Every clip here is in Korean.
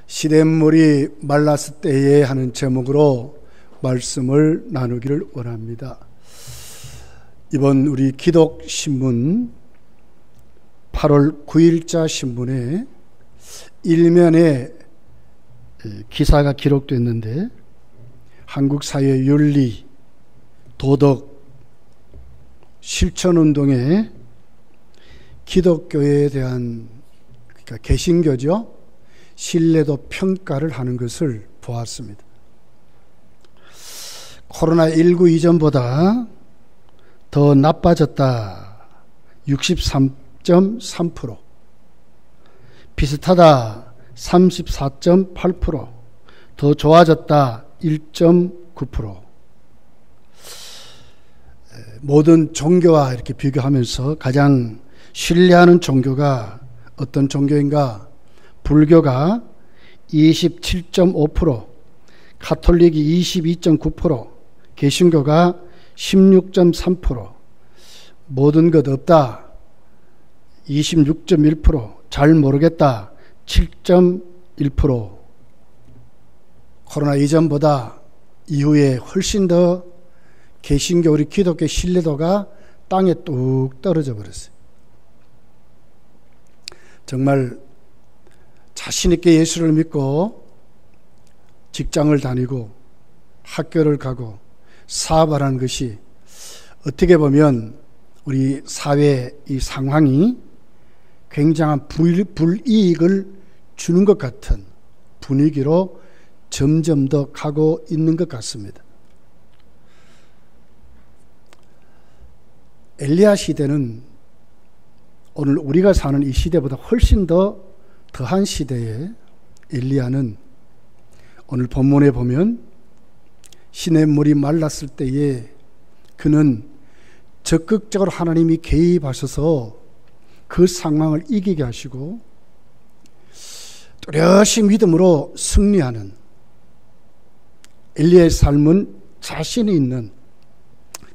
시냇물이 말랐을 때에 하는 제목으로 말씀을 나누기를 원합니다. 이번 우리 기독신문 8월 9일자 신문에 일면에 기사가 기록됐는데 한국 사회 윤리, 도덕, 실천운동에 기독교에 대한, 그러니까 개신교죠, 신뢰도 평가를 하는 것을 보았습니다. 코로나19 이전보다 더 나빠졌다 63.3%, 비슷하다 34.8%, 더 좋아졌다 1.9%. 모든 종교와 이렇게 비교하면서 가장 신뢰하는 종교가 어떤 종교인가? 불교가 27.5%, 가톨릭이 22.9%, 개신교가 16.3%, 모든 것 없다 26.1%, 잘 모르겠다 7.1%. 코로나 이전보다 이후에 훨씬 더 개신교, 우리 기독교 신뢰도가 땅에 뚝 떨어져 버렸어요. 정말 자신 있게 예수를 믿고 직장을 다니고 학교를 가고 사업을 하는 것이 어떻게 보면 우리 사회 이 상황이 굉장한 불이익을 주는 것 같은 분위기로 점점 더 가고 있는 것 같습니다. 엘리야 시대는 오늘 우리가 사는 이 시대보다 훨씬 더한 시대에 엘리야는 오늘 본문에 보면 시냇물이 말랐을 때에 그는 적극적으로 하나님이 개입하셔서 그 상황을 이기게 하시고 뚜렷이 믿음으로 승리하는, 엘리야의 삶은 자신이 있는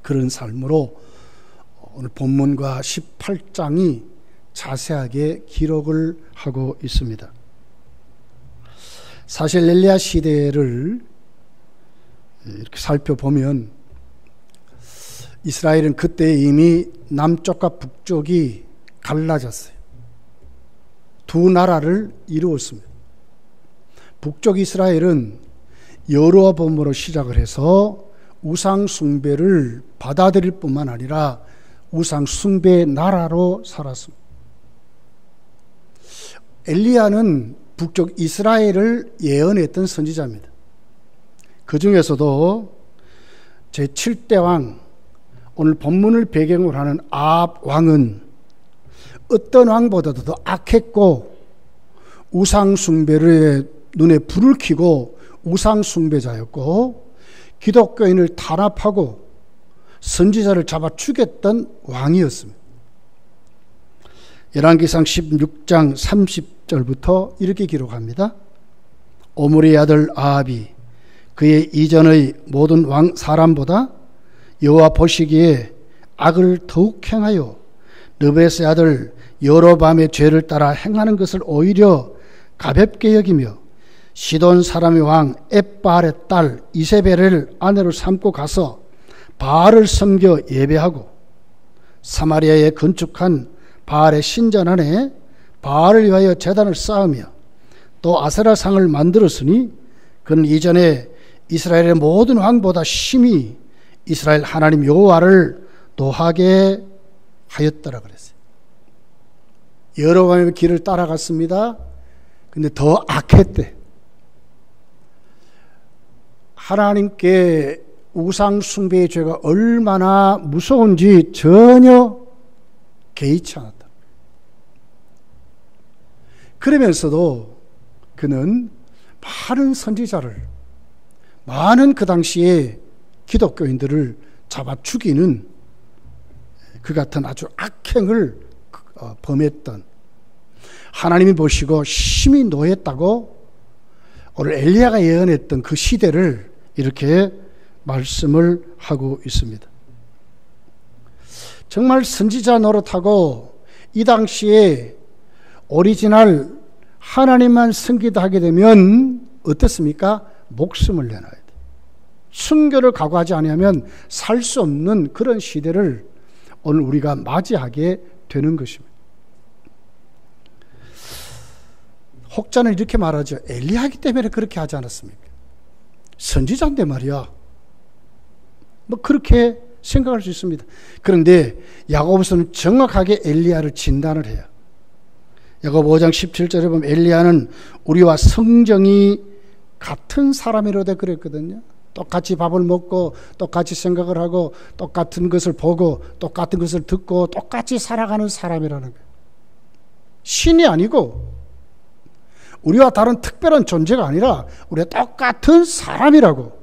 그런 삶으로 오늘 본문과 18장이 자세하게 기록을 하고 있습니다. 사실 엘리야 시대를 이렇게 살펴보면 이스라엘은 그때 이미 남쪽과 북쪽이 갈라졌어요. 두 나라를 이루었습니다. 북쪽 이스라엘은 여로보암으로 시작을 해서 우상 숭배를 받아들일 뿐만 아니라 우상 숭배의 나라로 살았습니다. 엘리야는 북쪽 이스라엘을 예언했던 선지자입니다. 그 중에서도 제7대 왕, 오늘 본문을 배경으로 하는 아합 왕은 어떤 왕보다도 더 악했고 우상 숭배를 눈에 불을 켜고 우상 숭배자였고 기독교인을 탄압하고 선지자를 잡아 죽였던 왕이었습니다. 열왕기상 16장 30절부터 이렇게 기록합니다. 오므리의 아들 아합이 그의 이전의 모든 왕 사람보다 여호와 보시기에 악을 더욱 행하여 느밧의 아들 여로보암의 죄를 따라 행하는 것을 오히려 가볍게 여기며 시돈 사람의 왕 엣바알의 딸 이세벨을 아내로 삼고 가서 바알을 섬겨 예배하고 사마리아에 건축한 바알의 신전 안에 바알을 위하여 제단을 쌓으며 또 아세라상을 만들었으니 그는 이전에 이스라엘의 모든 왕보다 심히 이스라엘 하나님 여호와를 노하게 하였더라 그랬어요. 여로보암의 길을 따라갔습니다. 근데 더 악했대. 하나님께 우상 숭배의 죄가 얼마나 무서운지 전혀 개의치 않았다. 그러면서도 그는 많은 선지자를, 많은 그 당시에 기독교인들을 잡아 죽이는 그 같은 아주 악행을 범했던, 하나님이 보시고 심히 노했다고 오늘 엘리야가 예언했던 그 시대를 이렇게 말씀을 하고 있습니다. 정말 선지자 노릇하고 이 당시에 오리지널 하나님만 섬기다 하게 되면 어떻습니까? 목숨을 내놔야 돼. 순교를 각오하지 않으면 살 수 없는 그런 시대를 오늘 우리가 맞이하게 되는 것입니다. 혹자는 이렇게 말하죠. 엘리야이기 때문에 그렇게 하지 않았습니까? 선지자인데 말이야. 뭐 그렇게 생각할 수 있습니다. 그런데 야고보서는 정확하게 엘리야를 진단을 해요. 야고보 5장 17절에 보면 엘리야는 우리와 성정이 같은 사람이로다 그랬거든요. 똑같이 밥을 먹고 똑같이 생각을 하고 똑같은 것을 보고 똑같은 것을 듣고 똑같이 살아가는 사람이라는 거예요. 신이 아니고 우리와 다른 특별한 존재가 아니라 우리가 똑같은 사람이라고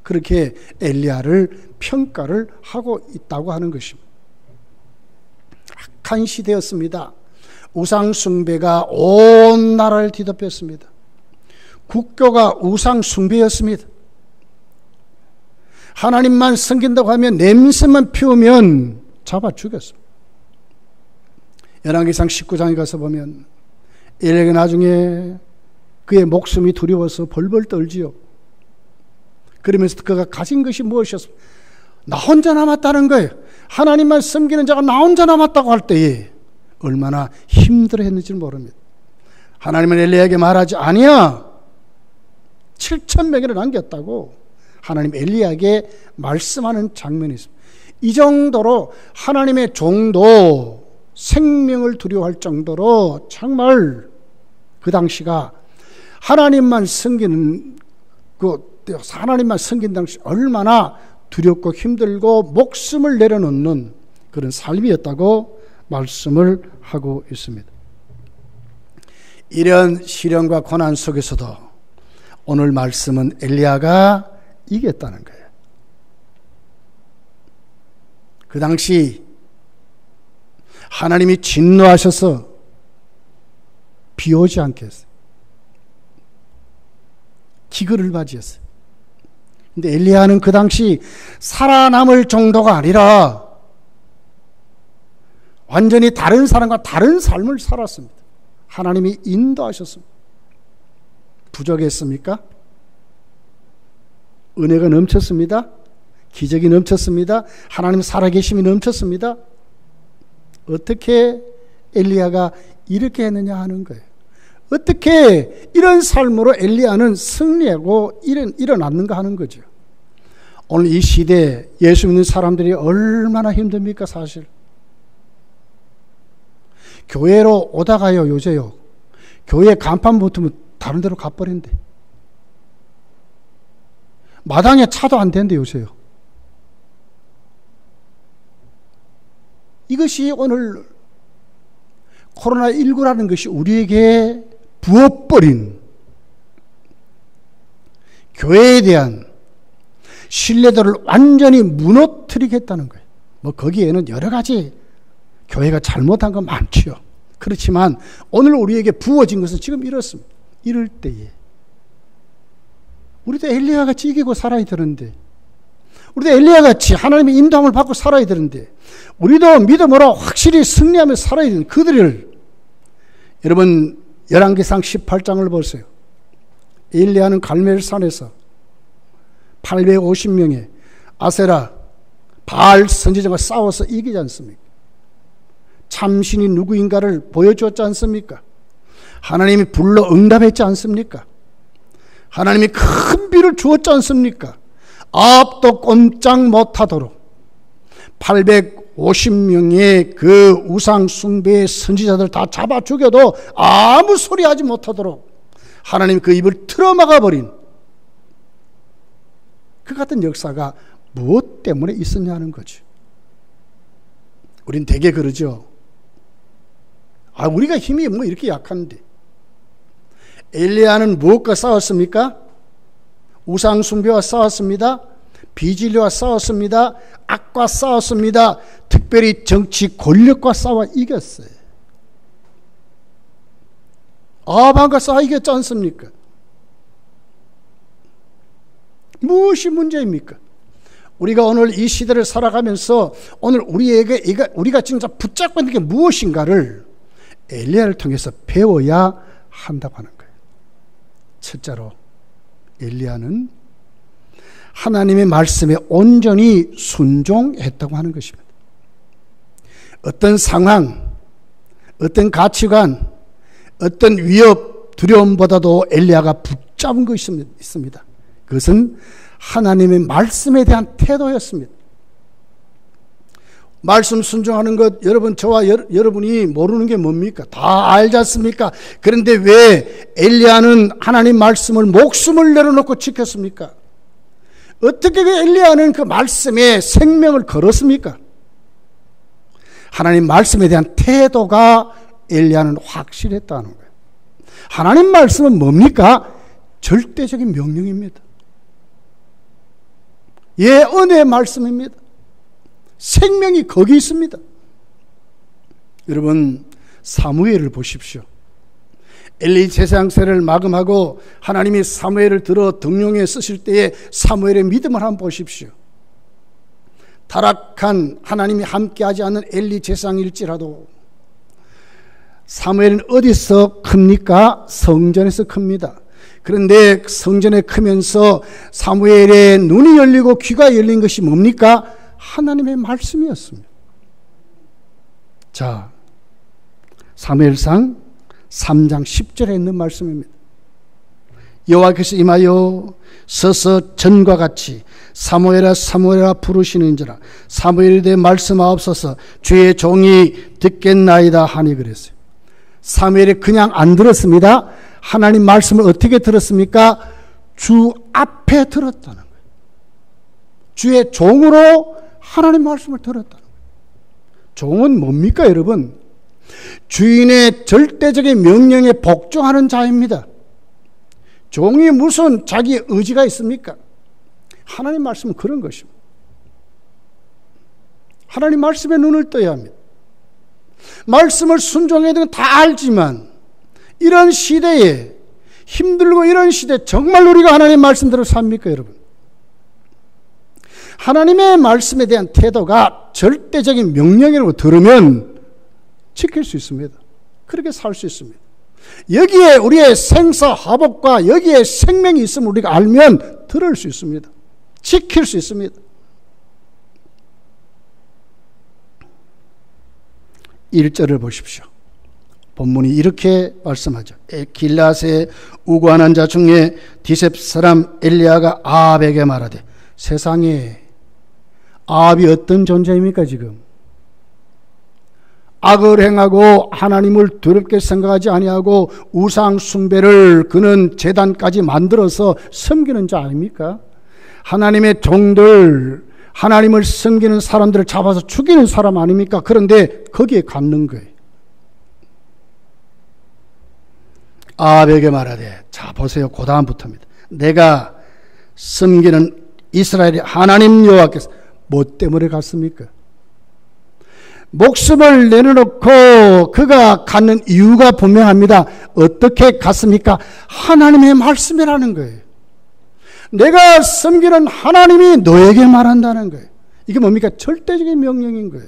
그렇게 엘리야를 평가를 하고 있다고 하는 것입니다. 악한 시대였습니다. 우상 숭배가 온 나라를 뒤덮였습니다. 국교가 우상 숭배였습니다. 하나님만 섬긴다고 하면 냄새만 피우면 잡아 죽였습니다. 열왕기상 19장에 가서 보면 엘리야가 나중에 그의 목숨이 두려워서 벌벌 떨지요. 그러면서 그가 가진 것이 무엇이었습니까? 나 혼자 남았다는 거예요. 하나님만 섬기는 자가 나 혼자 남았다고 할 때에 얼마나 힘들어했는지 모릅니다. 하나님은 엘리야에게 말하지 아니야. 7,000명이나 남겼다고 하나님 엘리야에게 말씀하는 장면이 있습니다. 이 정도로 하나님의 종도 생명을 두려워할 정도로 정말 그 당시가 하나님만 섬기는 하나님만 섬긴 당시 얼마나 두렵고 힘들고 목숨을 내려놓는 그런 삶이었다고 말씀을 하고 있습니다. 이런 시련과 고난 속에서도 오늘 말씀은 엘리야가 이겼다는 거예요. 그 당시 하나님이 진노하셔서 비 오지 않게 했어요. 기근을 맞이했어요. 근데 엘리야는 그 당시 살아남을 정도가 아니라 완전히 다른 사람과 다른 삶을 살았습니다. 하나님이 인도하셨습니다. 부족했습니까? 은혜가 넘쳤습니다. 기적이 넘쳤습니다. 하나님 살아계심이 넘쳤습니다. 어떻게 엘리야가 이렇게 했느냐 하는 거예요. 어떻게 이런 삶으로 엘리야는 승리하고 일어났는가 하는 거죠. 오늘 이 시대에 예수 믿는 사람들이 얼마나 힘듭니까 사실. 교회로 오다가요 요새요. 교회 간판 붙으면 다른 데로 가버린대. 마당에 차도 안 되는데 요새요. 이것이 오늘 코로나19라는 것이 우리에게 부어버린 교회에 대한 신뢰도를 완전히 무너뜨리겠다는 거예요. 뭐 거기에는 여러 가지 교회가 잘못한 건 많지요. 그렇지만 오늘 우리에게 부어진 것은 지금 이렇습니다. 이럴 때에 우리도 엘리야 같이 이기고 살아야 되는데, 우리도 엘리야 같이 하나님의 인도함을 받고 살아야 되는데, 우리도 믿음으로 확실히 승리하며 살아야 되는 그들을, 여러분 열왕기상 18장을 보세요. 엘리야는 갈멜산에서 850명의 아세라 바알 선지자가 싸워서 이기지 않습니까? 참신이 누구인가를 보여주었지 않습니까? 하나님이 불러 응답했지 않습니까? 하나님이 큰 비를 주었지 않습니까? 앞도 꼼짝 못하도록 850명의 그 우상 숭배의 선지자들 다 잡아 죽여도 아무 소리 하지 못하도록 하나님 그 입을 틀어막아 버린 그 같은 역사가 무엇 때문에 있었냐는 거죠. 우린 되게 그러죠. 우리가 힘이 뭐 이렇게 약한데. 엘리야는 무엇과 싸웠습니까? 우상 숭배와 싸웠습니다. 비진리와 싸웠습니다. 악과 싸웠습니다. 특별히 정치 권력과 싸워 이겼어요. 아합과 싸워 이겼지 않습니까? 무엇이 문제입니까? 우리가 오늘 이 시대를 살아가면서 오늘 우리가 진짜 붙잡고 있는 게 무엇인가를 엘리야를 통해서 배워야 한다고 하는 거예요. 첫째로 엘리야는 하나님의 말씀에 온전히 순종했다고 하는 것입니다. 어떤 상황, 어떤 가치관, 어떤 위협, 두려움보다도 엘리야가 붙잡은 것이 있습니다. 그것은 하나님의 말씀에 대한 태도였습니다. 말씀 순종하는 것, 여러분, 저와 여러분이 모르는 게 뭡니까? 다 알지 않습니까? 그런데 왜 엘리야는 하나님 말씀을 목숨을 내려놓고 지켰습니까? 어떻게 엘리야는 그 말씀에 생명을 걸었습니까? 하나님 말씀에 대한 태도가 엘리야는 확실했다는 거예요. 하나님 말씀은 뭡니까? 절대적인 명령입니다. 예, 은혜의 말씀입니다. 생명이 거기 있습니다. 여러분, 사무엘을 보십시오. 엘리 제사장세를 마감하고 하나님이 사무엘을 들어 등용해 쓰실 때에 사무엘의 믿음을 한번 보십시오. 타락한 하나님이 함께하지 않는 엘리 제사장일지라도 사무엘은 어디서 큽니까? 성전에서 큽니다. 그런데 성전에 크면서 사무엘의 눈이 열리고 귀가 열린 것이 뭡니까? 하나님의 말씀이었습니다. 자, 사무엘상 3장 10절에 있는 말씀입니다. 여호와께서 임하여 서서 전과 같이 사무엘아 사무엘아 부르시는지라 사무엘에 대해 말씀하옵소서 주의 종이 듣겠나이다 하니 그랬어요. 사무엘이 그냥 안 들었습니다. 하나님 말씀을 어떻게 들었습니까? 주 앞에 들었다는 거예요. 주의 종으로 하나님 말씀을 들었다는 거예요. 종은 뭡니까, 여러분? 주인의 절대적인 명령에 복종하는 자입니다. 종이 무슨 자기 의지가 있습니까? 하나님 말씀은 그런 것입니다. 하나님 말씀에 눈을 떠야 합니다. 말씀을 순종해야 되는 건 다 알지만 이런 시대에 힘들고 이런 시대에 정말 우리가 하나님 말씀대로 삽니까, 여러분? 하나님의 말씀에 대한 태도가 절대적인 명령이라고 들으면 지킬 수 있습니다. 그렇게 살 수 있습니다. 여기에 우리의 생사화복과 여기에 생명이 있음을 우리가 알면 들을 수 있습니다. 지킬 수 있습니다. 1절을 보십시오. 본문이 이렇게 말씀하죠. 길앗에 우고하는 자 중에 디셉 사람 엘리야가 아합에게 말하되, 세상에 아합이 어떤 존재입니까? 지금 악을 행하고 하나님을 두렵게 생각하지 아니하고 우상 숭배를 그는 제단까지 만들어서 섬기는 자 아닙니까? 하나님의 종들, 하나님을 섬기는 사람들을 잡아서 죽이는 사람 아닙니까? 그런데 거기에 갇는 거예요. 아합에게 말하되, 자 보세요, 그 다음부터입니다. 내가 섬기는 이스라엘의 하나님 여호와께서 뭐 때문에 갔습니까? 목숨을 내려놓고 그가 갖는 이유가 분명합니다. 어떻게 갔습니까? 하나님의 말씀이라는 거예요. 내가 섬기는 하나님이 너에게 말한다는 거예요. 이게 뭡니까? 절대적인 명령인 거예요.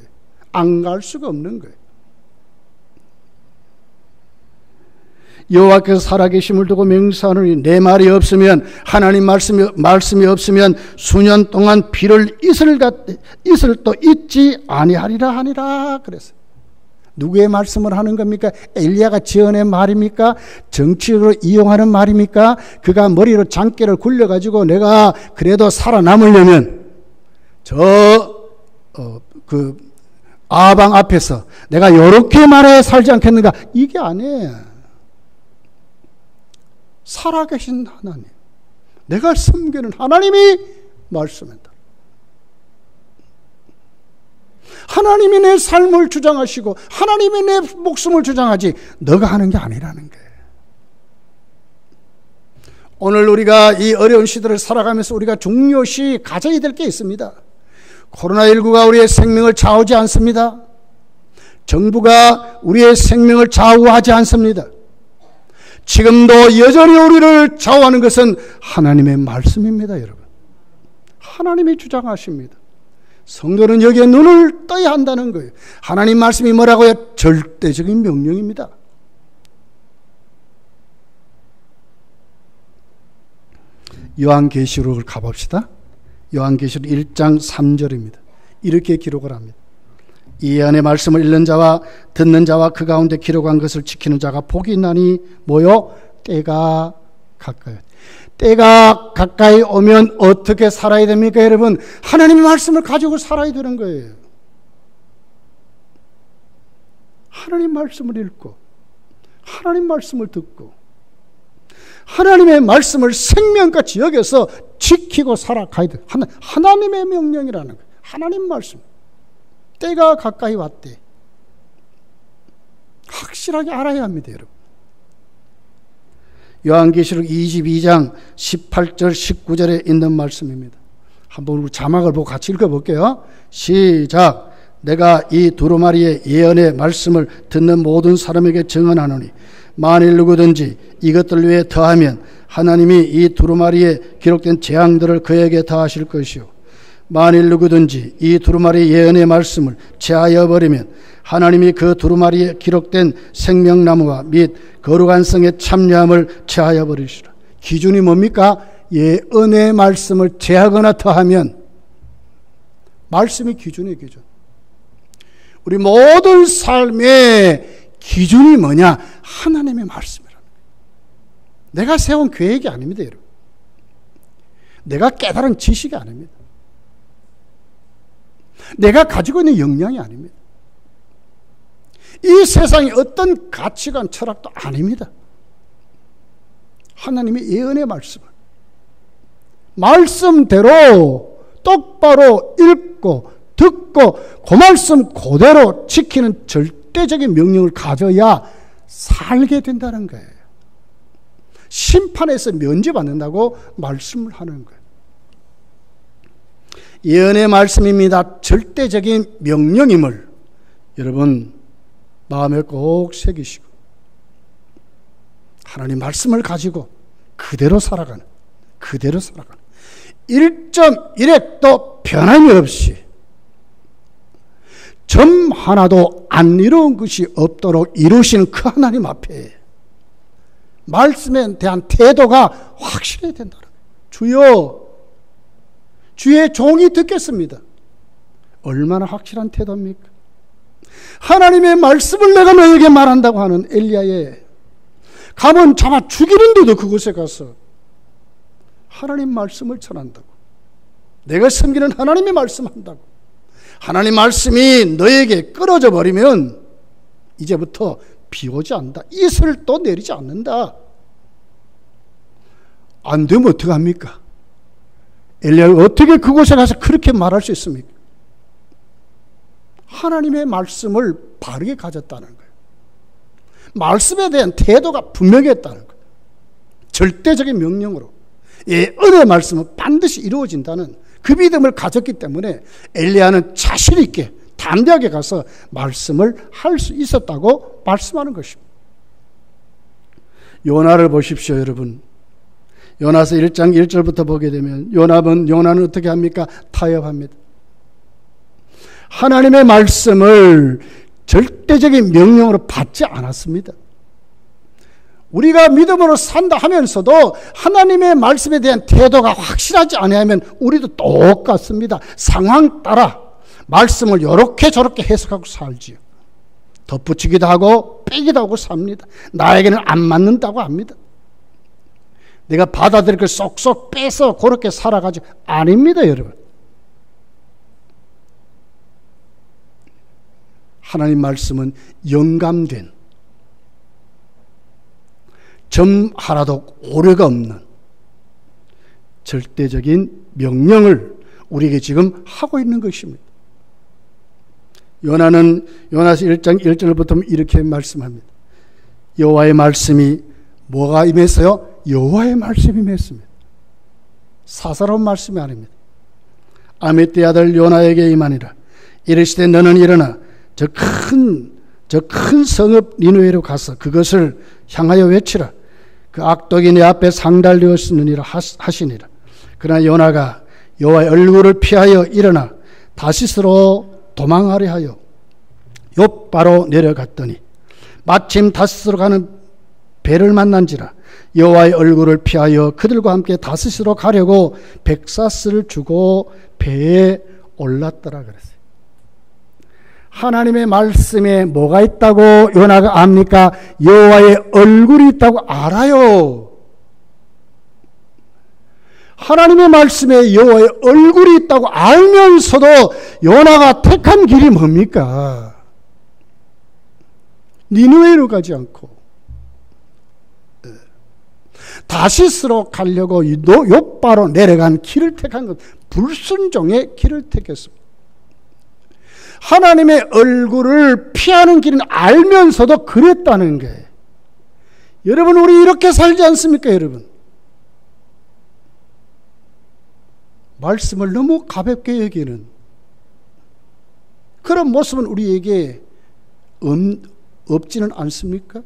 안 갈 수가 없는 거예요. 여호와께서 살아계심을 두고 맹세하노니 내 말이 없으면, 하나님 말씀이 없으면 수년 동안 비를 이슬 또 잊지 아니하리라 하니라 그랬어요. 누구의 말씀을 하는 겁니까? 엘리야가 지어낸 말입니까? 정치적으로 이용하는 말입니까? 그가 머리로 장깨를 굴려가지고 내가 그래도 살아남으려면 아방 앞에서 내가 이렇게 말해 살지 않겠는가? 이게 아니에요. 살아계신 하나님, 내가 섬기는 하나님이 말씀한다. 하나님이 내 삶을 주장하시고 하나님이 내 목숨을 주장하지 너가 하는 게 아니라는 거예요. 오늘 우리가 이 어려운 시대를 살아가면서 우리가 중요시 가져야 될 게 있습니다. 코로나19가 우리의 생명을 좌우하지 않습니다. 정부가 우리의 생명을 좌우하지 않습니다. 지금도 여전히 우리를 좌우하는 것은 하나님의 말씀입니다, 여러분. 하나님이 주장하십니다. 성도는 여기에 눈을 떠야 한다는 거예요. 하나님 말씀이 뭐라고요? 절대적인 명령입니다. 요한계시록을 가봅시다. 요한계시록 1장 3절입니다. 이렇게 기록을 합니다. 이 예언의 말씀을 읽는 자와 듣는 자와 그 가운데 기록한 것을 지키는 자가 복이 있나니 뭐요? 때가 가까이. 때가 가까이 오면 어떻게 살아야 됩니까, 여러분? 하나님의 말씀을 가지고 살아야 되는 거예요. 하나님 말씀을 읽고 하나님 말씀을 듣고 하나님의 말씀을 생명같이 여겨서 지키고 살아가야 돼. 하나님의 명령이라는 거예요. 하나님 말씀. 때가 가까이 왔대. 확실하게 알아야 합니다, 여러분. 요한계시록 22장 18절 19절에 있는 말씀입니다. 한번 우리 자막을 보고 같이 읽어볼게요. 시작. 내가 이 두루마리의 예언의 말씀을 듣는 모든 사람에게 증언하노니 만일 누구든지 이것들 위에 더하면 하나님이 이 두루마리에 기록된 재앙들을 그에게 더하실 것이요 만일 누구든지 이 두루마리 예언의 말씀을 제하여 버리면 하나님이 그 두루마리에 기록된 생명나무와 및 거룩한 성의 참여함을 제하여 버리시라. 기준이 뭡니까? 예언의 말씀을 제하거나 더하면 말씀이 기준이에요. 기준. 우리 모든 삶의 기준이 뭐냐? 하나님의 말씀이라는 거예요. 내가 세운 계획이 아닙니다, 여러분. 내가 깨달은 지식이 아닙니다. 내가 가지고 있는 역량이 아닙니다. 이 세상의 어떤 가치관, 철학도 아닙니다. 하나님의 예언의 말씀을 말씀대로 똑바로 읽고 듣고 그 말씀 그대로 지키는 절대적인 명령을 가져야 살게 된다는 거예요. 심판에서 면제받는다고 말씀을 하는 거예요. 예언의 말씀입니다. 절대적인 명령임을 여러분 마음에 꼭 새기시고 하나님 말씀을 가지고 그대로 살아가는 1.1획도 변함이 없이 점 하나도 안 이루은 것이 없도록 이루시는 그 하나님 앞에 말씀에 대한 태도가 확실해야 된다는 거예요. 주여, 주의 종이 듣겠습니다. 얼마나 확실한 태도입니까? 하나님의 말씀을 내가 너에게 말한다고 하는 엘리야의 가면 잡아 죽이는데도 그곳에 가서 하나님 말씀을 전한다고, 내가 섬기는 하나님의 말씀한다고, 하나님 말씀이 너에게 끊어져 버리면 이제부터 비 오지 않는다, 이슬 또 내리지 않는다. 안 되면 어떡합니까? 엘리야가 어떻게 그곳에 가서 그렇게 말할 수 있습니까? 하나님의 말씀을 바르게 가졌다는 거예요. 말씀에 대한 태도가 분명했다는 거예요. 절대적인 명령으로 예언의 말씀은 반드시 이루어진다는 그 믿음을 가졌기 때문에 엘리야는 자신 있게 담대하게 가서 말씀을 할 수 있었다고 말씀하는 것입니다. 요나를 보십시오, 여러분. 요나서 1장 1절부터 보게 되면 요나는 어떻게 합니까? 타협합니다. 하나님의 말씀을 절대적인 명령으로 받지 않았습니다. 우리가 믿음으로 산다 하면서도 하나님의 말씀에 대한 태도가 확실하지 않으면 우리도 똑같습니다. 상황 따라 말씀을 이렇게 저렇게 해석하고 살지요. 덧붙이기도 하고 빼기도 하고 삽니다. 나에게는 안 맞는다고 합니다. 내가 받아들일 걸 쏙쏙 빼서 그렇게 살아가지 아닙니다, 여러분. 하나님 말씀은 영감된, 점 하나도 오류가 없는 절대적인 명령을 우리에게 지금 하고 있는 것입니다. 요나는 요나서 1장 1절부터 이렇게 말씀합니다. 여호와의 말씀이 뭐가 임했어요? 여호와의 말씀이 임했습니다. 사사로운 말씀이 아닙니다. 아미떼 아들 요나에게 임하니라. 이르시되 너는 일어나 저 큰 성읍 니느웨로 가서 그것을 향하여 외치라. 그 악독이 내 앞에 상달되었으니라 하시니라. 그러나 요나가 여호와의 얼굴을 피하여 일어나 다시스로 도망하려 하여 욥바로 내려갔더니 마침 다시스로 가는 배를 만난지라. 여호와의 얼굴을 피하여 그들과 함께 다스시로 가려고 백사스를 주고 배에 올랐더라 그랬어요. 하나님의 말씀에 뭐가 있다고 요나가 압니까? 여호와의 얼굴이 있다고 알아요. 하나님의 말씀에 여호와의 얼굴이 있다고 알면서도 요나가 택한 길이 뭡니까? 니느웨로 가지 않고 다시스로 가려고 욥바로 내려간 길을 택한 것, 불순종의 길을 택했습니다. 하나님의 얼굴을 피하는 길은 알면서도 그랬다는 거예요. 여러분, 우리 이렇게 살지 않습니까, 여러분? 말씀을 너무 가볍게 여기는 그런 모습은 우리에게 없지는 않습니까?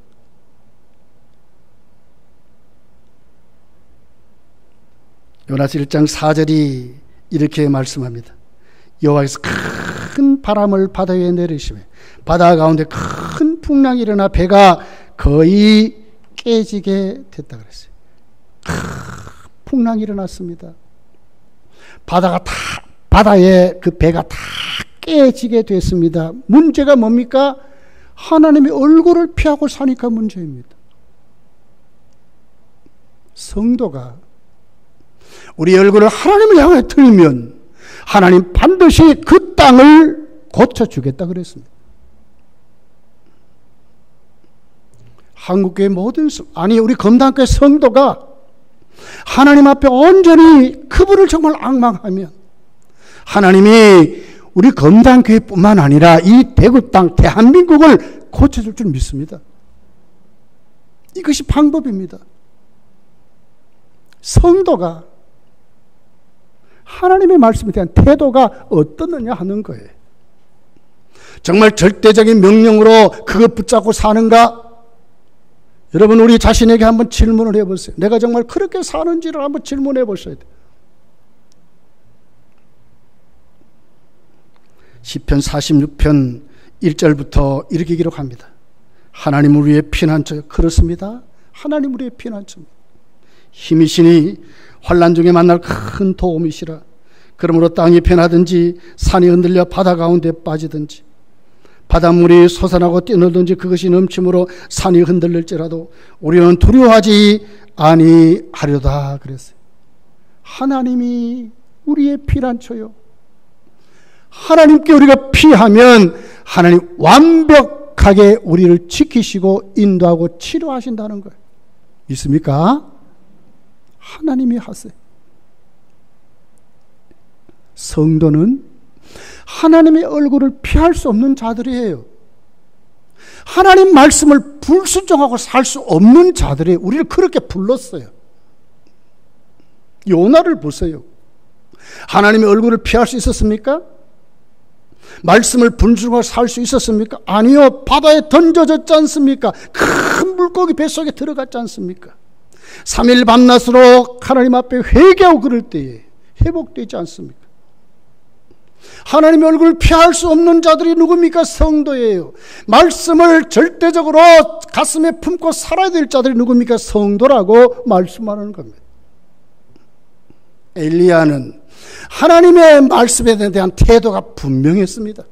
요나서 1장 4절이 이렇게 말씀합니다. 여호와께서 큰 바람을 바다 위에 내리시며 바다 가운데 큰 풍랑이 일어나 배가 거의 깨지게 됐다 그랬어요. 큰 풍랑이 일어났습니다. 바다에 그 배가 다 깨지게 됐습니다. 문제가 뭡니까? 하나님의 얼굴을 피하고 사니까 문제입니다. 성도가 우리 얼굴을 하나님을 향해 들면 하나님 반드시 그 땅을 고쳐주겠다 그랬습니다. 한국교회 모든 우리 검단교회 성도가 하나님 앞에 온전히 그분을 정말 앙망하면 하나님이 우리 검단교회뿐만 아니라 이 대구 땅 대한민국을 고쳐줄 줄 믿습니다. 이것이 방법입니다. 성도가 하나님의 말씀에 대한 태도가 어떻느냐 하는 거예요. 정말 절대적인 명령으로 그것 붙잡고 사는가? 여러분, 우리 자신에게 한번 질문을 해보세요. 내가 정말 그렇게 사는지를 한번 질문해 보셔야 돼요. 시편 46편 1절부터 이렇게 기록합니다. 하나님 우리의 피난처. 그렇습니다. 하나님 우리의 피난처입니다. 힘이시니 환난 중에 만날 큰 도움이시라. 그러므로 땅이 변하든지 산이 흔들려 바다 가운데 빠지든지 바닷물이 솟아나고 뛰놀든지 그것이 넘침으로 산이 흔들릴지라도 우리는 두려워하지 아니하려다 그랬어요. 하나님이 우리의 피난처요. 하나님께 우리가 피하면 하나님 완벽하게 우리를 지키시고 인도하고 치료하신다는 거예요. 믿습니까? 하나님이 하세요. 성도는 하나님의 얼굴을 피할 수 없는 자들이에요. 하나님 말씀을 불순종하고 살 수 없는 자들이 우리를 그렇게 불렀어요. 요나를 보세요. 하나님의 얼굴을 피할 수 있었습니까? 말씀을 불순종하고 살 수 있었습니까? 아니요. 바다에 던져졌지 않습니까? 큰 물고기 뱃속에 들어갔지 않습니까? 3일 밤낮으로 하나님 앞에 회개하고 그럴 때에 회복되지 않습니까? 하나님의 얼굴을 피할 수 없는 자들이 누굽니까? 성도예요. 말씀을 절대적으로 가슴에 품고 살아야 될 자들이 누굽니까? 성도라고 말씀하는 겁니다. 엘리야는 하나님의 말씀에 대한 태도가 분명했습니다.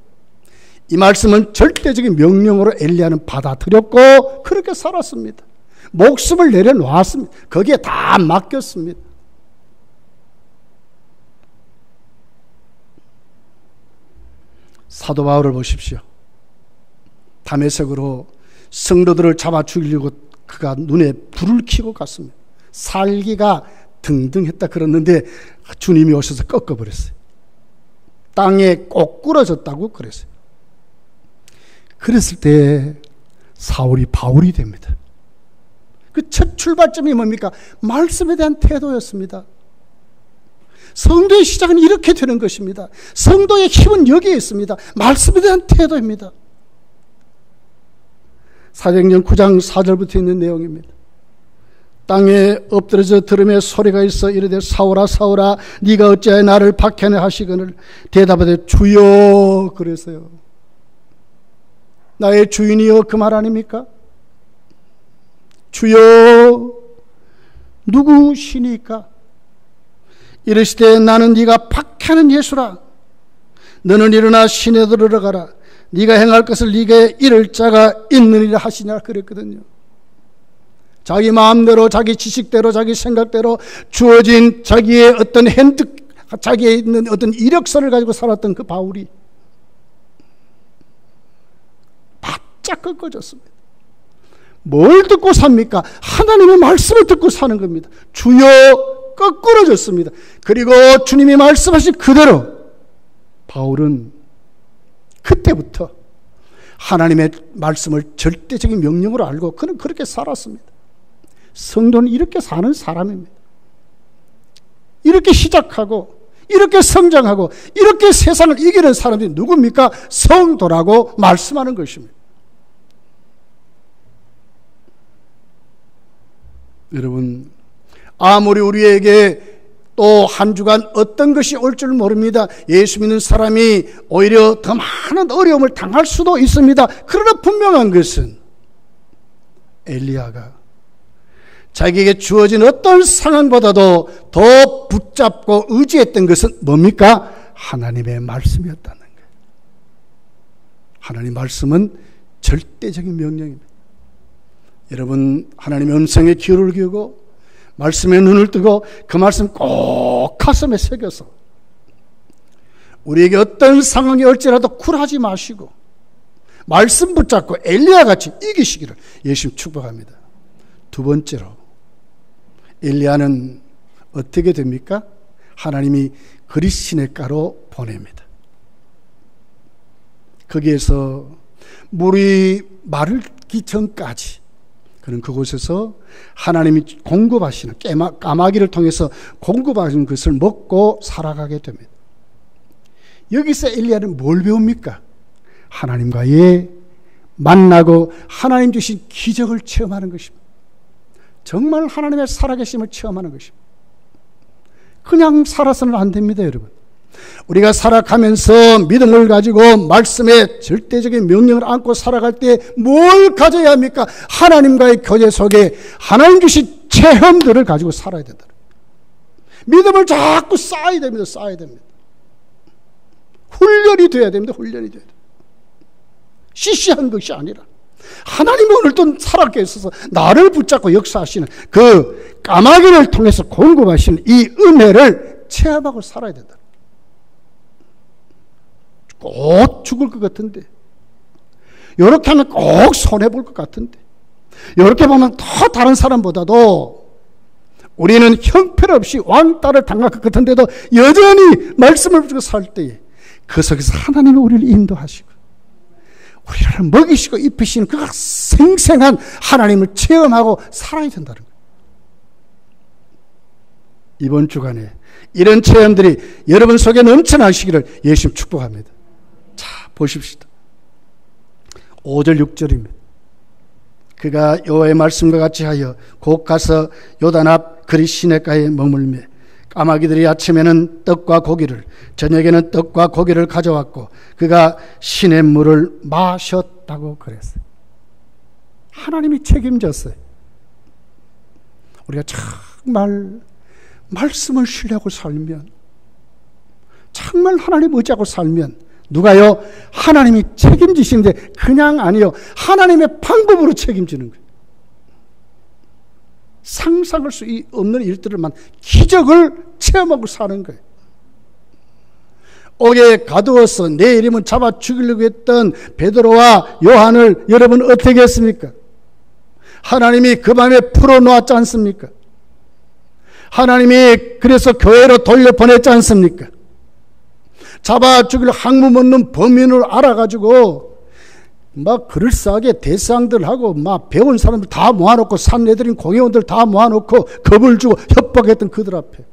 이 말씀은 절대적인 명령으로 엘리야는 받아들였고 그렇게 살았습니다. 목숨을 내려놓았습니다. 거기에 다 맡겼습니다. 사도 바울을 보십시오. 다메섹으로 성도들을 잡아 죽이려고 그가 눈에 불을 켜고 갔습니다. 살기가 등등했다 그랬는데 주님이 오셔서 꺾어버렸어요. 땅에 꼬꾸라졌다고 그랬어요. 그랬을 때 사울이 바울이 됩니다. 그 첫 출발점이 뭡니까? 말씀에 대한 태도였습니다. 성도의 시작은 이렇게 되는 것입니다. 성도의 힘은 여기에 있습니다. 말씀에 대한 태도입니다. 사도행전 9장 4절부터 있는 내용입니다. 땅에 엎드려져 들음에 소리가 있어 이르되 사울아 사울아 네가 어찌하여 나를 박해하냐 하시거늘 대답하되 주여 그랬어요. 나의 주인이여 그 말 아닙니까? 주여 누구시니까? 이르시되 나는 네가 박해하는 예수라. 너는 일어나 시내에 들어가라. 네가 행할 것을 네게 이를 자가 있느니라 하시냐 그랬거든요. 자기 마음대로, 자기 지식대로, 자기 생각대로 주어진 자기의 어떤 자기에 있는 어떤 이력서를 가지고 살았던 그 바울이 바짝 꺾어졌습니다. 뭘 듣고 삽니까? 하나님의 말씀을 듣고 사는 겁니다. 주여 거꾸러졌습니다. 그리고 주님이 말씀하신 그대로 바울은 그때부터 하나님의 말씀을 절대적인 명령으로 알고 그는 그렇게 살았습니다. 성도는 이렇게 사는 사람입니다. 이렇게 시작하고 이렇게 성장하고 이렇게 세상을 이기는 사람들이 누굽니까? 성도라고 말씀하는 것입니다. 여러분, 아무리 우리에게 또 한 주간 어떤 것이 올 줄 모릅니다. 예수 믿는 사람이 오히려 더 많은 어려움을 당할 수도 있습니다. 그러나 분명한 것은 엘리야가 자기에게 주어진 어떤 상황보다도 더 붙잡고 의지했던 것은 뭡니까? 하나님의 말씀이었다는 거예요. 하나님의 말씀은 절대적인 명령입니다. 여러분, 하나님의 음성에 귀를 기울이고 말씀에 눈을 뜨고 그 말씀 꼭 가슴에 새겨서 우리에게 어떤 상황이 올지라도 굴하지 마시고 말씀 붙잡고 엘리야같이 이기시기를 예수님 축복합니다. 두 번째로 엘리야는 어떻게 됩니까? 하나님이 그릿시냇가로 보냅니다. 거기에서 물이 마르기 전까지 그는 그곳에서 하나님이 공급하시는 까마귀를 통해서 공급하시는 것을 먹고 살아가게 됩니다. 여기서 엘리야는 뭘 배웁니까? 하나님과의 만나고 하나님 주신 기적을 체험하는 것입니다. 정말 하나님의 살아계심을 체험하는 것입니다. 그냥 살아서는 안 됩니다, 여러분. 우리가 살아가면서 믿음을 가지고 말씀의 절대적인 명령을 안고 살아갈 때 뭘 가져야 합니까? 하나님과의 교제 속에 하나님 주신 체험들을 가지고 살아야 된다. 믿음을 자꾸 쌓아야 됩니다. 쌓아야 됩니다. 훈련이 돼야 됩니다. 훈련이 돼야 됩니다. 시시한 것이 아니라 하나님이 오늘 또 살아가게 있어서 나를 붙잡고 역사하시는 그 까마귀를 통해서 공급하시는 이 은혜를 체험하고 살아야 된다. 꼭 죽을 것 같은데, 이렇게 하면 꼭 손해볼 것 같은데, 이렇게 보면 더 다른 사람보다도 우리는 형편없이 왕따를 당할 것 같은데도 여전히 말씀을 붙이고 살 때에 그 속에서 하나님이 우리를 인도하시고 우리를 먹이시고 입히시는 그 생생한 하나님을 체험하고 살아야 된다는 거예요. 이번 주간에 이런 체험들이 여러분 속에 넘쳐나시기를 예수님 축복합니다. 자, 보십시다. 5절 6절입니다. 그가 여호와의 말씀과 같이 하여 곧 가서 요단 앞 그릿시냇가에 머물며 까마귀들이 아침에는 떡과 고기를 저녁에는 떡과 고기를 가져왔고 그가 시냇물을 마셨다고 그랬어요. 하나님이 책임졌어요. 우리가 정말 말씀을 신뢰하고 살면, 정말 하나님 의지하고 살면 누가요? 하나님이 책임지시는데 그냥 아니요. 하나님의 방법으로 책임지는 거예요. 상상할 수 없는 일들만 기적을 체험하고 사는 거예요. 옥에 가두어서 내 이름은 잡아 죽이려고 했던 베드로와 요한을 여러분 어떻게 했습니까? 하나님이 그 밤에 풀어놓았지 않습니까? 하나님이 그래서 교회로 돌려보냈지 않습니까? 잡아 죽일 학문 없는 범인을 알아가지고 막 그럴싸하게 대상들하고 막 배운 사람들 다 모아놓고 산내들인 공회원들 다 모아놓고 겁을 주고 협박했던 그들 앞에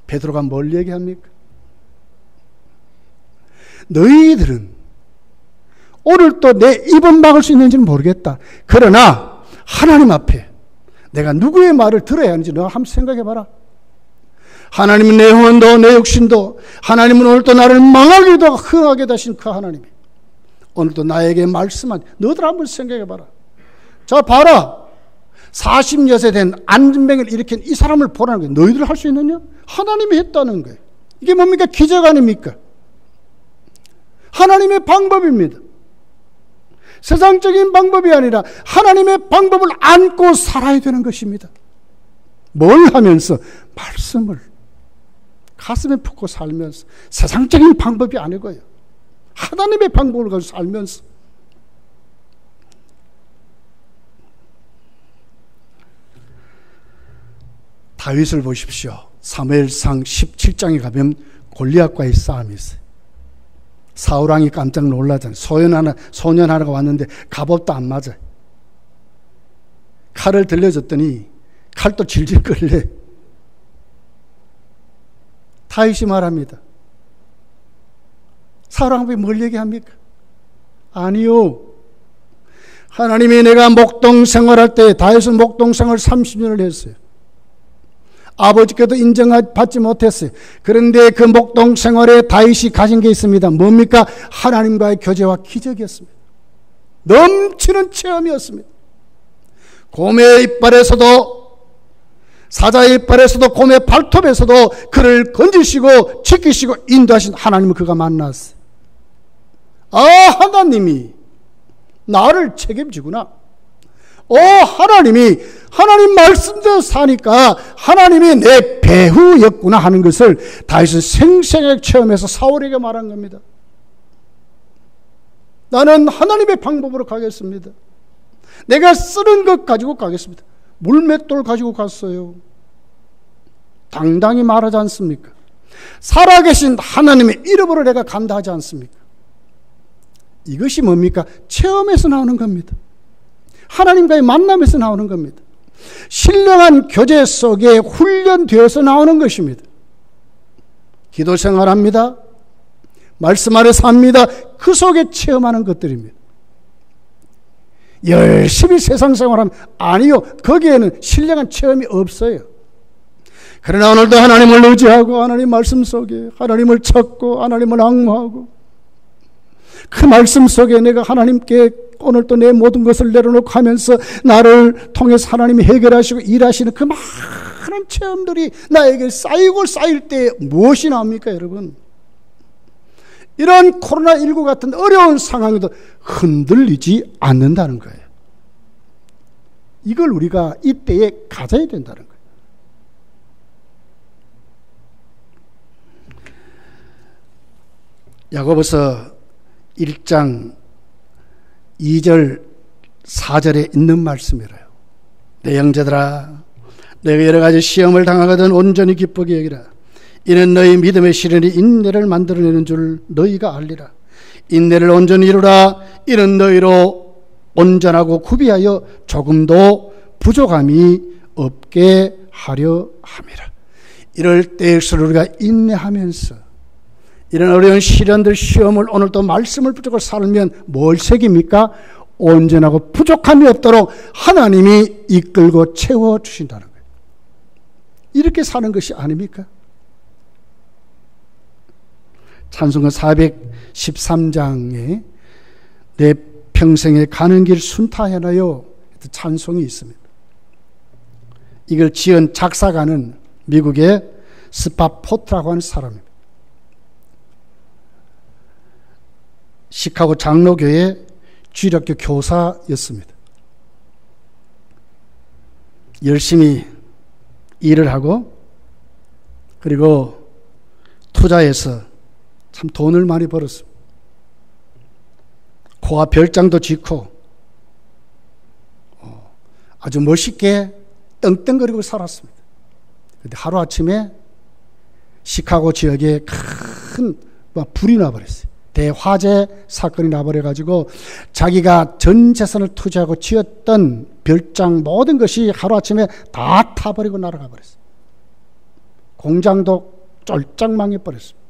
베드로가 뭘 얘기합니까? 너희들은 오늘 또 내 입은 막을 수 있는지는 모르겠다. 그러나 하나님 앞에 내가 누구의 말을 들어야 하는지 너 한번 생각해봐라. 하나님은 내 영혼도 내 육신도, 하나님은 오늘도 나를 망하게도 흥하게 하신 그 하나님이 오늘도 나에게 말씀한, 너희들 한번 생각해봐라. 자, 봐라. 40여세 된 안진뱅이를 일으킨 이 사람을 보라는 거예요. 너희들 할 수 있느냐? 하나님이 했다는 거예요. 이게 뭡니까? 기적 아닙니까? 하나님의 방법입니다. 세상적인 방법이 아니라 하나님의 방법을 안고 살아야 되는 것입니다. 뭘 하면서? 말씀을 가슴에 품고 살면서, 세상적인 방법이 아니고요, 하나님의 방법을 가지고 살면서. 다윗을 보십시오. 사무엘상 17장에 가면 골리앗과의 싸움이 있어요. 사울왕이 깜짝 놀라잖아요. 소년 하나가 왔는데 갑옷도 안 맞아요. 칼을 들려줬더니 칼도 질질 끌래. 다윗이 말합니다. 사울왕이 뭘 얘기합니까? 아니요. 하나님이 내가 목동 생활할 때, 다윗은 목동 생활 30년을 했어요. 아버지께도 인정받지 못했어요. 그런데 그 목동 생활에 다윗이 가진 게 있습니다. 뭡니까? 하나님과의 교제와 기적이었습니다. 넘치는 체험이었습니다. 곰의 이빨에서도, 사자의 이빨에서도, 곰의 발톱에서도 그를 건지시고 지키시고 인도하신 하나님을 그가 만났어요. 아, 하나님이 나를 책임지구나. 하나님 말씀대로 사니까 하나님이 내 배후였구나 하는 것을 다윗은 생생하게 체험해서 사울에게 말한 겁니다. 나는 하나님의 방법으로 가겠습니다. 내가 쓰는 것 가지고 가겠습니다. 물맷돌 가지고 갔어요. 당당히 말하지 않습니까? 살아계신 하나님의 이름으로 내가 간다 하지 않습니까? 이것이 뭡니까? 체험에서 나오는 겁니다. 하나님과의 만남에서 나오는 겁니다. 신령한 교제 속에 훈련되어서 나오는 것입니다. 기도 생활합니다. 말씀 아래 삽니다. 그 속에 체험하는 것들입니다. 열심히 세상 생활하면 아니요. 거기에는 신령한 체험이 없어요. 그러나 오늘도 하나님을 의지하고 하나님 말씀 속에 하나님을 찾고 하나님을 앙모하고 그 말씀 속에 내가 하나님께 오늘도 내 모든 것을 내려놓고 하면서 나를 통해서 하나님이 해결하시고 일하시는 그 많은 체험들이 나에게 쌓이고 쌓일 때 무엇이 나옵니까, 여러분? 이런 코로나19 같은 어려운 상황에도 흔들리지 않는다는 거예요. 이걸 우리가 이때에 가져야 된다는 거예요. 야고보서 1장 2절 4절에 있는 말씀이래요. 내 형제들아, 내가 여러 가지 시험을 당하거든 온전히 기쁘게 여기라. 이는 너희 믿음의 시련이 인내를 만들어내는 줄 너희가 알리라. 인내를 온전히 이루라. 이는 너희로 온전하고 구비하여 조금도 부족함이 없게 하려 함이라. 이럴 때일수록 우리가 인내하면서 이런 어려운 시련들, 시험을 오늘도 말씀을 붙잡고 살면 뭘 새깁니까? 온전하고 부족함이 없도록 하나님이 이끌고 채워주신다는 거예요. 이렇게 사는 것이 아닙니까? 찬송가 413장에 내 평생에 가는 길 순탄하여나요 찬송이 있습니다. 이걸 지은 작사가는 미국의 스파포트라고 하는 사람입니다. 시카고 장로교회 주일학교 교사였습니다. 열심히 일을 하고 그리고 투자해서 참 돈을 많이 벌었습니다. 코와 별장도 짓고 아주 멋있게 떵떵거리고 살았습니다. 그런데 하루아침에 시카고 지역에 큰 불이 나버렸어요. 대화재 사건이 나버려가지고 자기가 전 재산을 투자하고 지었던 별장 모든 것이 하루아침에 다 타버리고 날아가 버렸어요. 공장도 쫄짝 망해버렸습니다.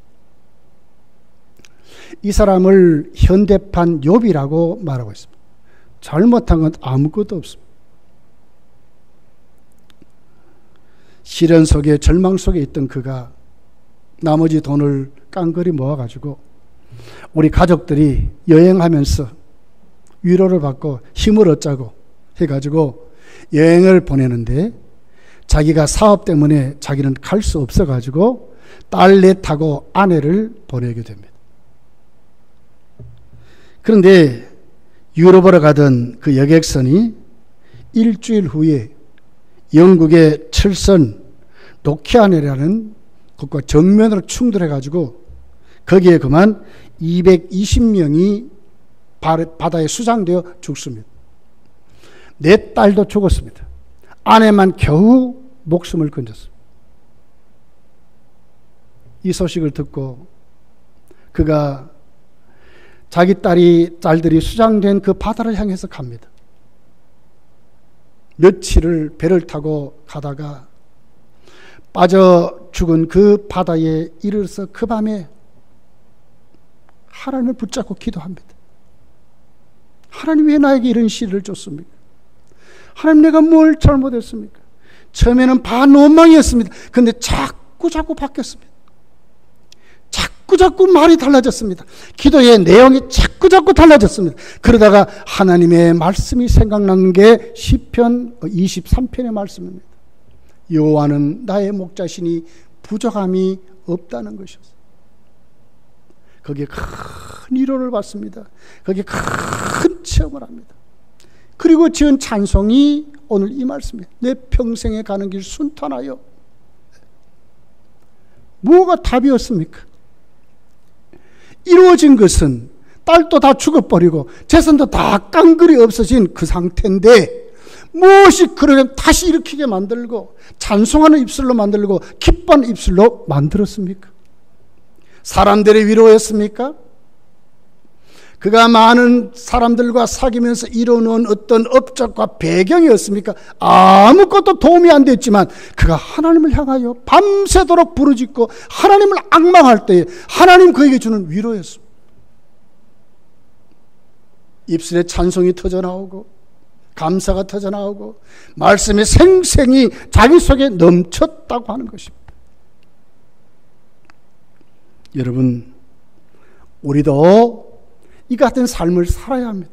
이 사람을 현대판 욥이라고 말하고 있습니다. 잘못한 건 아무것도 없습니다. 시련 속에 절망 속에 있던 그가 나머지 돈을 깡그리 모아가지고 우리 가족들이 여행하면서 위로를 받고 힘을 얻자고 해가지고 여행을 보내는데 자기가 사업 때문에 자기는 갈 수 없어가지고 딸 넷하고 아내를 보내게 됩니다. 그런데 유럽으로 가던 그 여객선이 일주일 후에 영국의 철선 노키아네라는 곳과 정면으로 충돌해가지고 거기에 그만 220명이 바다에 수장되어 죽습니다. 내 딸도 죽었습니다. 아내만 겨우 목숨을 건졌습니다. 이 소식을 듣고 그가 자기 딸들이 수장된 그 바다를 향해서 갑니다. 며칠을 배를 타고 가다가 빠져 죽은 그 바다에 이르러서 그 밤에 하나님을 붙잡고 기도합니다. 하나님 왜 나에게 이런 시를 줬습니까? 하나님 내가 뭘 잘못했습니까? 처음에는 반원망이었습니다. 그런데 자꾸 바뀌었습니다. 자꾸 말이 달라졌습니다. 기도의 내용이 자꾸 달라졌습니다. 그러다가 하나님의 말씀이 생각나는 게 시편 23편의 말씀입니다. 여호와는 나의 목자시니 부족함이 없다는 것이었어요. 거기에 큰 위로를 받습니다. 거기에 큰 체험을 합니다. 그리고 지은 찬송이 오늘 이 말씀이에요. 내 평생에 가는 길 순탄하여. 뭐가 답이었습니까? 이루어진 것은 딸도 다 죽어버리고 재산도 다 깡그리 없어진 그 상태인데 무엇이 그를 다시 일으키게 만들고 찬송하는 입술로 만들고 기뻐하는 입술로 만들었습니까? 사람들의 위로였습니까? 그가 많은 사람들과 사귀면서 이뤄놓은 어떤 업적과 배경이었습니까? 아무것도 도움이 안 됐지만 그가 하나님을 향하여 밤새도록 부르짖고 하나님을 앙망할 때에 하나님 그에게 주는 위로였습니다. 입술에 찬송이 터져나오고 감사가 터져나오고 말씀의 생생히 자기 속에 넘쳤다고 하는 것입니다. 여러분, 우리도 이 같은 삶을 살아야 합니다.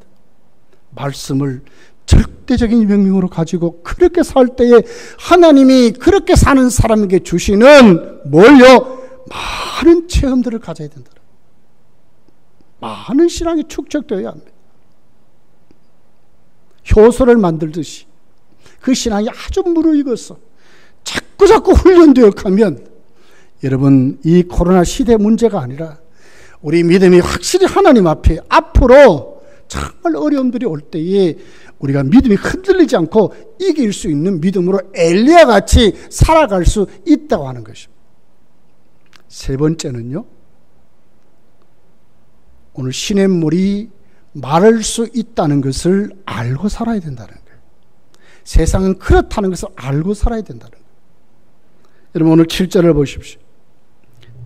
말씀을 절대적인 명령으로 가지고 그렇게 살 때에 하나님이 그렇게 사는 사람에게 주시는 뭘요? 많은 체험들을 가져야 된다. 많은 신앙이 축적되어야 합니다. 효소를 만들듯이 그 신앙이 아주 무르익어서 자꾸 훈련되어 가면 여러분 이 코로나 시대 문제가 아니라 우리 믿음이 확실히 하나님 앞에 앞으로 정말 어려움들이 올 때에 우리가 믿음이 흔들리지 않고 이길 수 있는 믿음으로 엘리야 같이 살아갈 수 있다고 하는 것입니다. 세 번째는요, 오늘 시냇물이 마를 수 있다는 것을 알고 살아야 된다는 거예요. 세상은 그렇다는 것을 알고 살아야 된다는 거예요. 여러분 오늘 7절을 보십시오.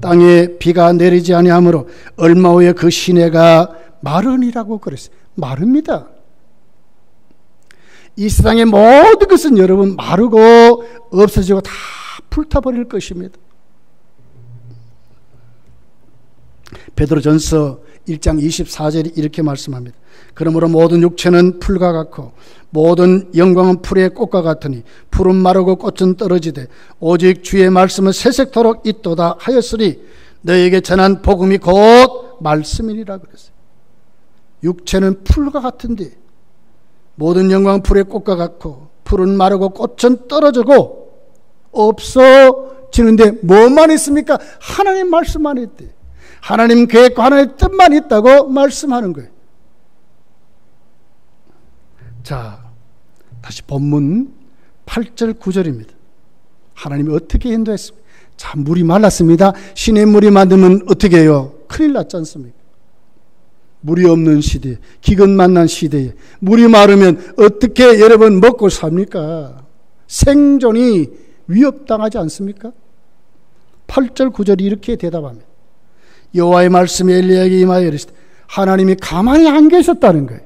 땅에 비가 내리지 아니하므로 얼마 후에 그 시내가 마르니라고 그랬어요. 마릅니다. 이 세상의 모든 것은 여러분 마르고 없어지고 다 불타버릴 것입니다. 베드로전서 1장 24절이 이렇게 말씀합니다. 그러므로 모든 육체는 풀과 같고 모든 영광은 풀의 꽃과 같으니 풀은 마르고 꽃은 떨어지되 오직 주의 말씀은 세sek토록 있도다 하였으니 너에게 전한 복음이 곧 말씀이니라 그랬어요. 육체는 풀과 같은데 모든 영광은 풀의 꽃과 같고 풀은 마르고 꽃은 떨어지고 없어지는데 뭐만 있습니까? 하나님 말씀만 있대. 하나님 계획과 하나님의 뜻만 있다고 말씀하는 거예요. 자, 다시 본문 8절 9절입니다. 하나님이 어떻게 인도했습니까? 자, 물이 말랐습니다. 시냇물이 만들면 어떻게 해요? 큰일 났지 않습니까? 물이 없는 시대에, 기근 만난 시대에 물이 마르면 어떻게 여러분 먹고 삽니까? 생존이 위협당하지 않습니까? 8절 9절이 이렇게 대답합니다. 여호와의 말씀이 엘리야에게 임하여 이르시되 하나님이 가만히 안 계셨다는 거예요.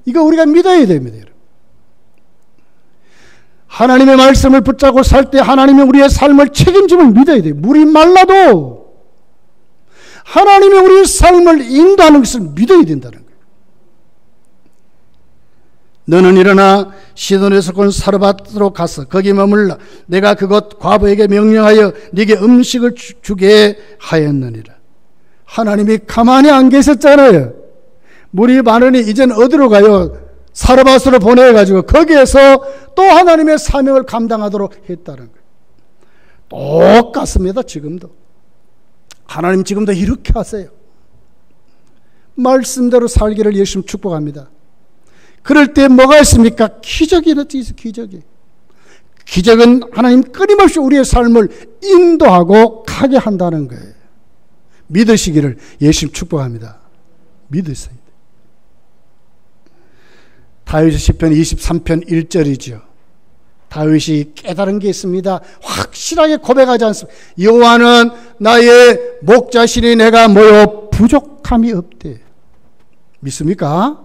이거 우리가 믿어야 됩니다. 여러분. 하나님의 말씀을 붙잡고 살 때 하나님이 우리의 삶을 책임짐을 믿어야 돼요. 물이 말라도 하나님이 우리의 삶을 인도하는 것을 믿어야 된다는 거예요. 너는 일어나 시돈에서 온 사르밧으로 가서 거기 머물라. 내가 그곳 과부에게 명령하여 네게 음식을 주게 하였느니라. 하나님이 가만히 안 계셨잖아요. 물이 많으니 이젠 어디로 가요? 사르밧으로 보내가지고 거기에서 또 하나님의 사명을 감당하도록 했다는 거예요. 똑같습니다. 지금도 하나님 지금도 이렇게 하세요. 말씀대로 살기를 예수님 축복합니다. 그럴 때 뭐가 있습니까? 기적이 일어나죠. 기적은 하나님 끊임없이 우리의 삶을 인도하고 가게 한다는 거예요. 믿으시기를 예수님 축복합니다. 믿으세요. 다윗의 시편 23편 1절이죠. 다윗이 깨달은 게 있습니다. 확실하게 고백하지 않습니다. 여호와는 나의 목자시니 내가 뭐요? 부족함이 없대. 믿습니까?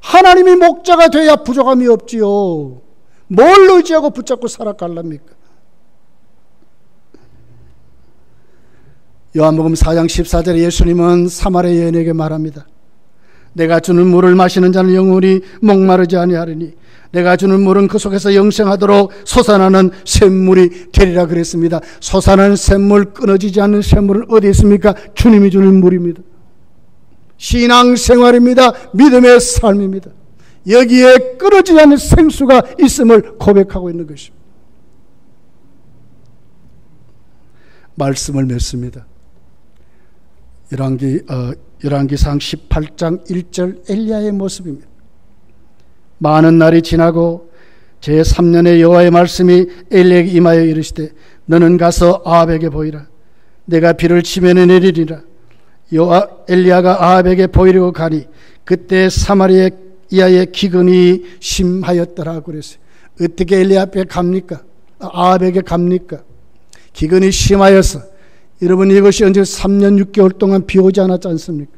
하나님이 목자가 돼야 부족함이 없지요. 뭘 의지하고 붙잡고 살아갈랍니까? 요한복음 4장 14절에 예수님은 사마리아 여인에게 말합니다. 내가 주는 물을 마시는 자는 영원히 목마르지 아니하리니 내가 주는 물은 그 속에서 영생하도록 솟아나는 샘물이 되리라 그랬습니다. 솟아나는 샘물, 끊어지지 않는 샘물은 어디 있습니까? 주님이 주는 물입니다. 신앙생활입니다. 믿음의 삶입니다. 여기에 끊어지지 않는 생수가 있음을 고백하고 있는 것입니다. 말씀을 맺습니다. 열왕기상 18장 1절 엘리야의 모습입니다. 많은 날이 지나고 제3년의 여호와의 말씀이 엘리야에게 임하여 이르시되 너는 가서 아합에게 보이라. 내가 비를 지면에 내리리라. 엘리야가 아합에게 보이려고 가니 그때 사마리아의 기근이 심하였더라 그랬어요. 어떻게 엘리야 앞에 갑니까? 아합에게 갑니까? 기근이 심하여서. 여러분 이것이 언제 3년 6개월 동안 비 오지 않았지 않습니까?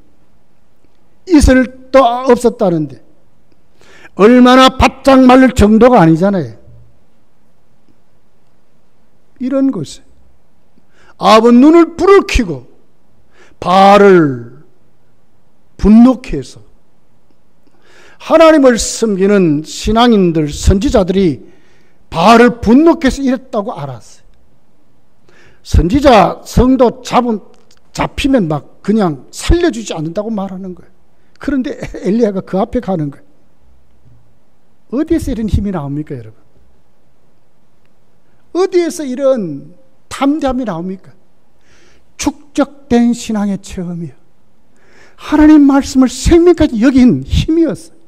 이슬 또 없었다는데 얼마나 바짝 말릴 정도가 아니잖아요. 이런 곳에 아합은 눈을 불을 켜고 바알을 분노케 해서 하나님을 섬기는 신앙인들, 선지자들이 바알을 분노케 해서 이랬다고 알았어요. 선지자, 성도 잡히면 막 그냥 살려주지 않는다고 말하는 거예요. 그런데 엘리야가 그 앞에 가는 거예요. 어디에서 이런 힘이 나옵니까, 여러분? 어디에서 이런 담대함이 나옵니까? 축적된 신앙의 체험이요. 하나님 말씀을 생명까지 여긴 힘이었어요.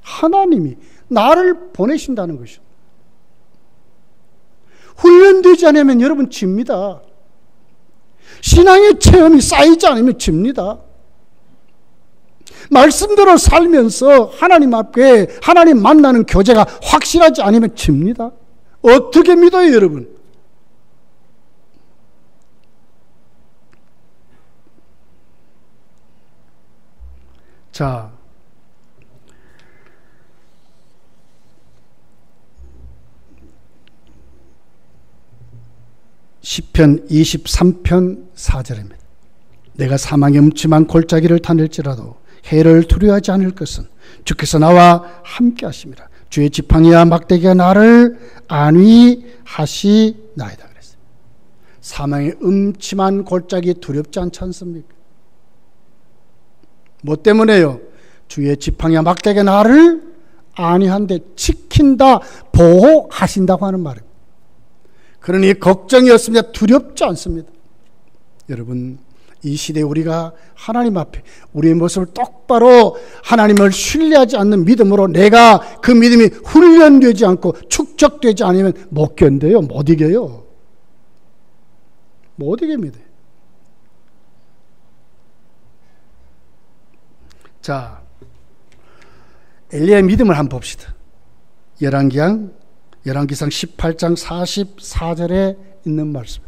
하나님이 나를 보내신다는 것이죠. 훈련되지 않으면 여러분 집니다. 신앙의 체험이 쌓이지 않으면 집니다. 말씀대로 살면서 하나님 앞에 하나님 만나는 교제가 확실하지 않으면 집니다. 어떻게 믿어요, 여러분? 자, 시편 23편 4절입니다. 내가 사망의 음침한 골짜기를 다닐지라도 해를 두려워하지 않을 것은 주께서 나와 함께 하심이라. 주의 지팡이와 막대기가 나를 안위하시나이다 그랬어요. 사망의 음침한 골짜기 두렵지 않지 않습니까? 뭐 때문에요? 주의 지팡이와 막대기가 나를 안위한데 지킨다, 보호하신다고 하는 말입니다. 그러니 걱정이 없습니다. 두렵지 않습니다. 여러분, 이 시대에 우리가 하나님 앞에 우리의 모습을 똑바로 하나님을 신뢰하지 않는 믿음으로 내가 그 믿음이 훈련되지 않고 축적되지 않으면 못 견뎌요. 못 이겨요. 못 이깁니다. 자, 엘리야의 믿음을 한번 봅시다. 열왕기상 18장 44절에 있는 말씀.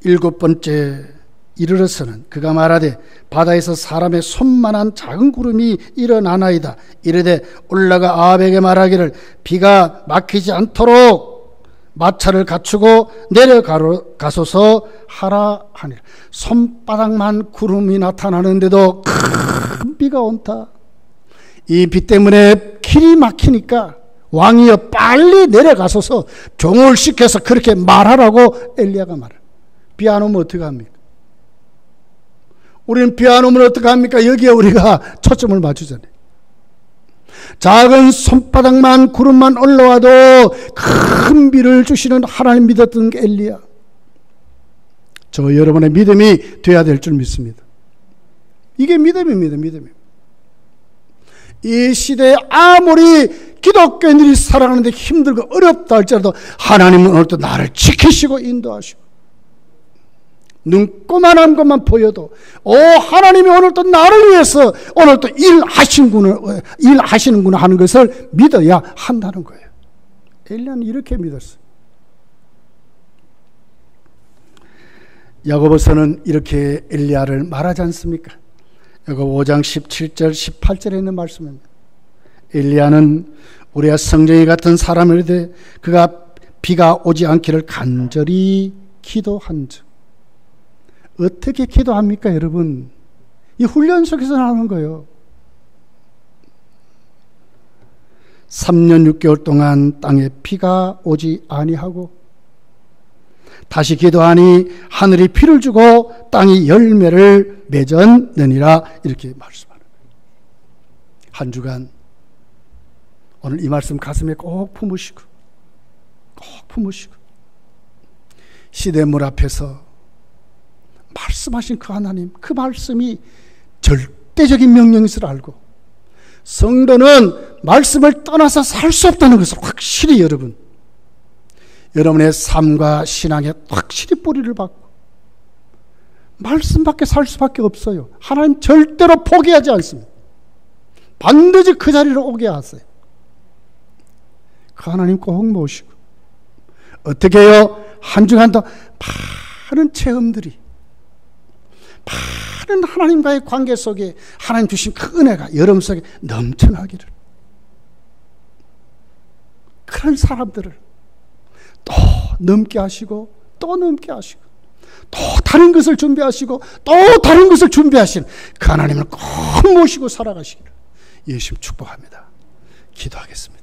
7번째 이르러서는 그가 말하되 바다에서 사람의 손만한 작은 구름이 일어나나이다. 이르되 올라가 아합에게 말하기를 비가 막히지 않도록 마차를 갖추고 내려가소서 하라 하니라. 손바닥만 구름이 나타나는데도 큰 비가 온다. 이 비 때문에 길이 막히니까 왕이여 빨리 내려가서서 종을 시켜서 그렇게 말하라고 엘리야가 말해요. 비 안 오면 어떻게 합니까? 우리는 비 안 오면 어떻게 합니까? 여기에 우리가 초점을 맞추잖아요. 작은 손바닥만 구름만 올라와도 큰 비를 주시는 하나님 믿었던 엘리야. 저 여러분의 믿음이 돼야 될 줄 믿습니다. 이게 믿음입니다. 믿음입니다. 이 시대에 아무리 기독교인들이 살아가는데 힘들고 어렵다 할지라도 하나님은 오늘도 나를 지키시고 인도하시고 눈꼬만한 것만 보여도 하나님이 오늘도 나를 위해서 오늘도 일하시는구나 하는 것을 믿어야 한다는 거예요. 엘리야는 이렇게 믿었어요. 야고보서는 이렇게 엘리야를 말하지 않습니까? 야고보 5장 17절 18절에 있는 말씀입니다. 엘리야는 우리와 성령이 같은 사람이되 그가 비가 오지 않기를 간절히 기도한즉. 어떻게 기도합니까, 여러분? 이 훈련 속에서 나오는 거예요. 3년 6개월 동안 땅에 비가 오지 아니하고 다시 기도하니 하늘이 비를 주고 땅이 열매를 맺었느니라 이렇게 말씀하는 거예요. 한 주간 오늘 이 말씀 가슴에 꼭 품으시고 시냇물 앞에서 말씀하신 그 하나님, 그 말씀이 절대적인 명령인을 알고 성도는 말씀을 떠나서 살 수 없다는 것을 확실히 여러분의 삶과 신앙에 확실히 뿌리를 받고 말씀밖에 살 수밖에 없어요. 하나님 절대로 포기하지 않습니다. 반드시 그 자리로 오게 하세요. 그 하나님 꼭 모시고 어떻게 해요? 한 주간도 많은 체험들이 많은 하나님과의 관계 속에 하나님 주신 그 은혜가 여러분 속에 넘쳐나기를, 그런 사람들을 또 넘게 하시고 또 넘게 하시고 또 다른 것을 준비하시고 또 다른 것을 준비하시는 그 하나님을 꼭 모시고 살아가시기를 예수님 축복합니다. 기도하겠습니다.